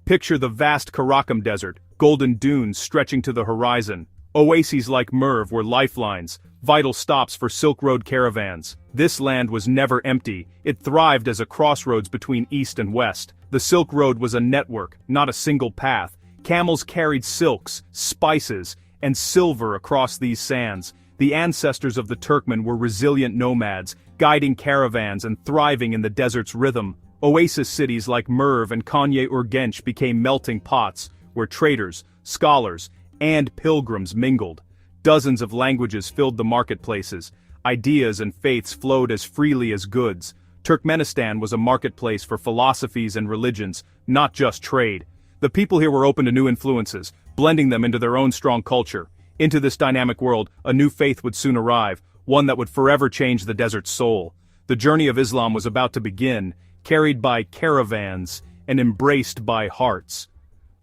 Picture the vast Karakum Desert, golden dunes stretching to the horizon. Oases like Merv were lifelines, vital stops for Silk Road caravans. This land was never empty, it thrived as a crossroads between east and west. The Silk Road was a network, not a single path. Camels carried silks, spices, and silver across these sands. The ancestors of the Turkmen were resilient nomads, guiding caravans and thriving in the desert's rhythm. Oasis cities like Merv and Konya-Urgench became melting pots, where traders, scholars, and pilgrims mingled. Dozens of languages filled the marketplaces. Ideas and faiths flowed as freely as goods. Turkmenistan was a marketplace for philosophies and religions, not just trade. The people here were open to new influences, blending them into their own strong culture. Into this dynamic world, a new faith would soon arrive, one that would forever change the desert's soul. The journey of Islam was about to begin, carried by caravans and embraced by hearts.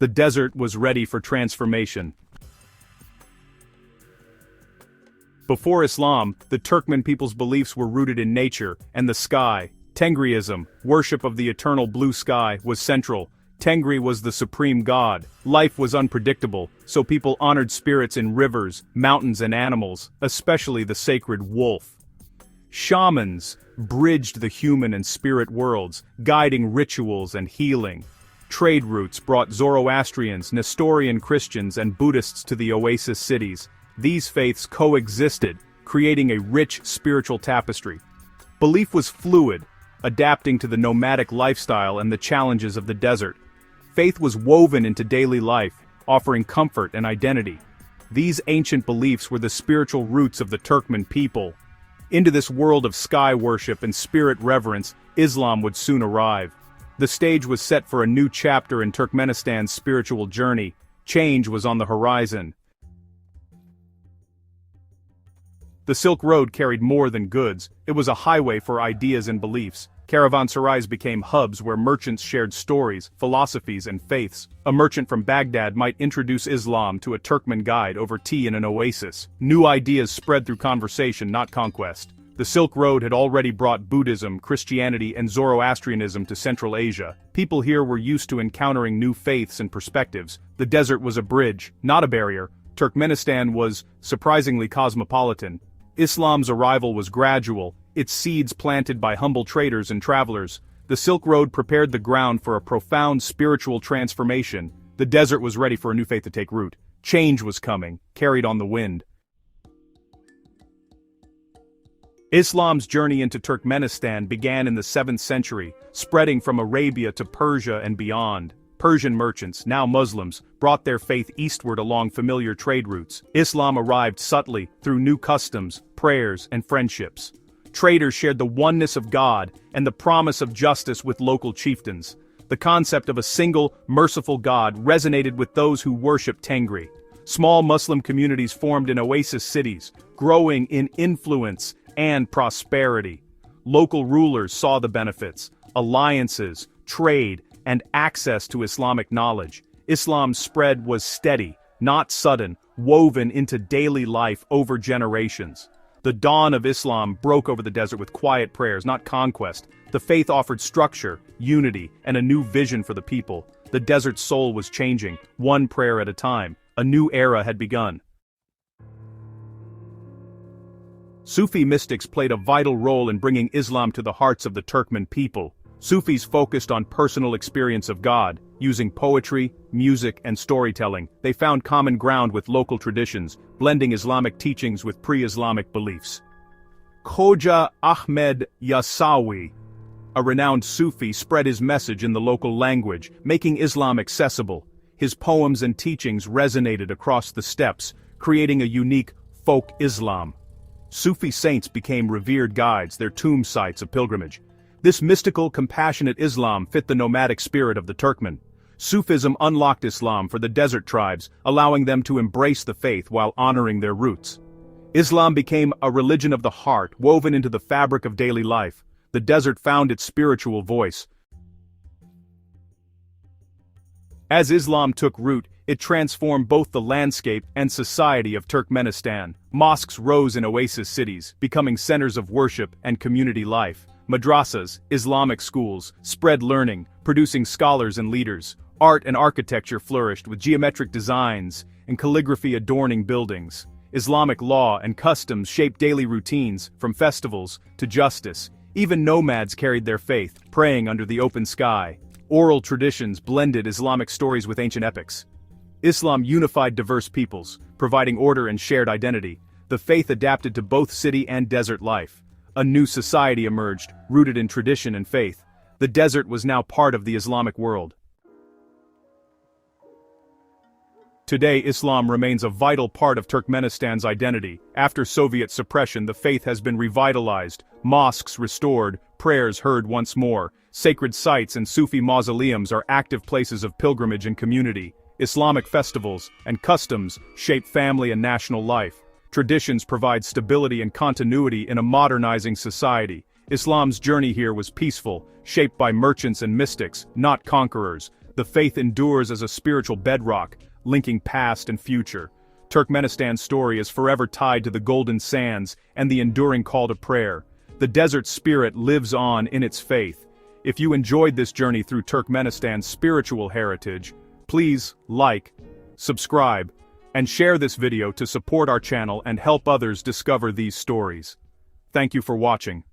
The desert was ready for transformation. Before Islam, the Turkmen people's beliefs were rooted in nature and the sky. Tengriism, worship of the eternal blue sky, was central. Tengri was the supreme god. Life was unpredictable, so people honored spirits in rivers, mountains and animals, especially the sacred wolf. Shamans bridged the human and spirit worlds, guiding rituals and healing. Trade routes brought Zoroastrians, Nestorian Christians and Buddhists to the oasis cities. These faiths coexisted, creating a rich spiritual tapestry. Belief was fluid, adapting to the nomadic lifestyle and the challenges of the desert. Faith was woven into daily life, offering comfort and identity. These ancient beliefs were the spiritual roots of the Turkmen people. Into this world of sky worship and spirit reverence, Islam would soon arrive. The stage was set for a new chapter in Turkmenistan's spiritual journey. Change was on the horizon. The Silk Road carried more than goods, it was a highway for ideas and beliefs. Caravanserais became hubs where merchants shared stories, philosophies, and faiths. A merchant from Baghdad might introduce Islam to a Turkmen guide over tea in an oasis. New ideas spread through conversation, not conquest. The Silk Road had already brought Buddhism, Christianity, and Zoroastrianism to Central Asia. People here were used to encountering new faiths and perspectives. The desert was a bridge, not a barrier. Turkmenistan was surprisingly cosmopolitan. Islam's arrival was gradual, its seeds planted by humble traders and travelers. The Silk Road prepared the ground for a profound spiritual transformation. The desert was ready for a new faith to take root. Change was coming, carried on the wind. Islam's journey into Turkmenistan began in the 7th century, spreading from Arabia to Persia and beyond. Persian merchants, now Muslims, brought their faith eastward along familiar trade routes. Islam arrived subtly through new customs, prayers, and friendships. Traders shared the oneness of God and the promise of justice with local chieftains. The concept of a single, merciful God resonated with those who worshiped Tengri. Small Muslim communities formed in oasis cities, growing in influence and prosperity. Local rulers saw the benefits: alliances, trade, and access to Islamic knowledge. Islam's spread was steady, not sudden, woven into daily life over generations. The dawn of Islam broke over the desert with quiet prayers, not conquest. The faith offered structure, unity, and a new vision for the people. The desert's soul was changing, one prayer at a time. A new era had begun. Sufi mystics played a vital role in bringing Islam to the hearts of the Turkmen people. Sufis focused on personal experience of God. Using poetry, music, and storytelling, they found common ground with local traditions, blending Islamic teachings with pre-Islamic beliefs. Khoja Ahmed Yasawi, a renowned Sufi, spread his message in the local language, making Islam accessible. His poems and teachings resonated across the steppes, creating a unique folk Islam. Sufi saints became revered guides, their tomb sites a pilgrimage. This mystical, compassionate Islam fit the nomadic spirit of the Turkmen. Sufism unlocked Islam for the desert tribes, allowing them to embrace the faith while honoring their roots. Islam became a religion of the heart, woven into the fabric of daily life. The desert found its spiritual voice. As Islam took root, it transformed both the landscape and society of Turkmenistan. Mosques rose in oasis cities, becoming centers of worship and community life. Madrasas, Islamic schools, spread learning, producing scholars and leaders. Art and architecture flourished with geometric designs and calligraphy adorning buildings. Islamic law and customs shaped daily routines, from festivals to justice. Even nomads carried their faith, praying under the open sky. Oral traditions blended Islamic stories with ancient epics. Islam unified diverse peoples, providing order and shared identity. The faith adapted to both city and desert life. A new society emerged, rooted in tradition and faith. The desert was now part of the Islamic world. Today, Islam remains a vital part of Turkmenistan's identity. After Soviet suppression, the faith has been revitalized, mosques restored, prayers heard once more. Sacred sites and Sufi mausoleums are active places of pilgrimage and community. Islamic festivals and customs shape family and national life. Traditions provide stability and continuity in a modernizing society. Islam's journey here was peaceful, shaped by merchants and mystics, not conquerors. The faith endures as a spiritual bedrock, linking past and future. Turkmenistan's story is forever tied to the golden sands and the enduring call to prayer. The desert spirit lives on in its faith. If you enjoyed this journey through Turkmenistan's spiritual heritage, please like, subscribe, and share this video to support our channel and help others discover these stories. Thank you for watching.